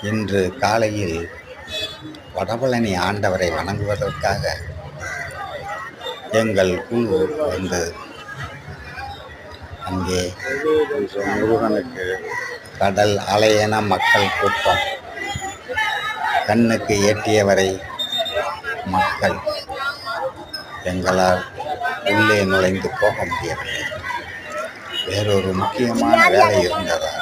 இன்று காலையில் வடபழனி ஆண்டவரை வணங்குவதற்காக எங்கள் குழு வந்து அங்கே முருகனுக்கு கடல் அலையென மக்கள் கூட்டம், கண்ணுக்கு எட்டியவரை மக்கள். எங்களால் உள்ளே நுழைந்து போக முடியவில்லை. வேறொரு முக்கியமான வேலை இருந்ததால்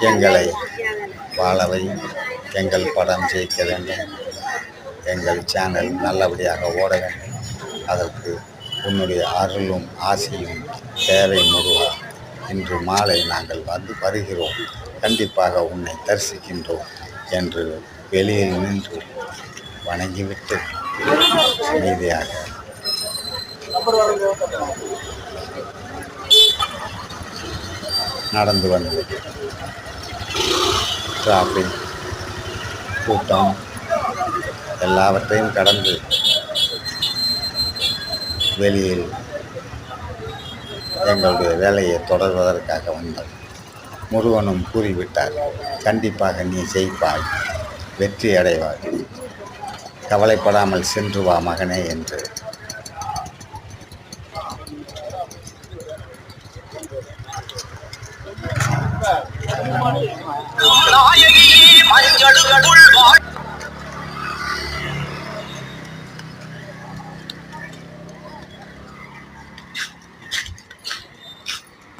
எங்களை வாழவை, எங்கள் படம் ஜெயிக்க வேண்டும், எங்கள் சேனல் நல்லபடியாக ஓட வேண்டும், அதற்கு உன்னுடைய அருளும் ஆசையும் தேவை முருகா. இன்று மாலை நாங்கள் வருகிறோம், கண்டிப்பாக உன்னை தரிசிக்கின்றோம் என்று வெளியில் நின்று வணங்கிவிட்டு அமைதியாக நடந்து வந்து டிராஃபிக் கூட்டம் எல்லாவற்றையும் கடந்து வெளியில் எங்களுடைய வேலையை தொடர்வதற்காக வந்தோம். முருகனும் கூறிவிட்டார், கண்டிப்பாக நீ ஜெயிப்பாய், வெற்றி அடைவாய், கவலைப்படாமல் சென்று வா மகனே என்று. நாயகி மஞ்சளுக்குள்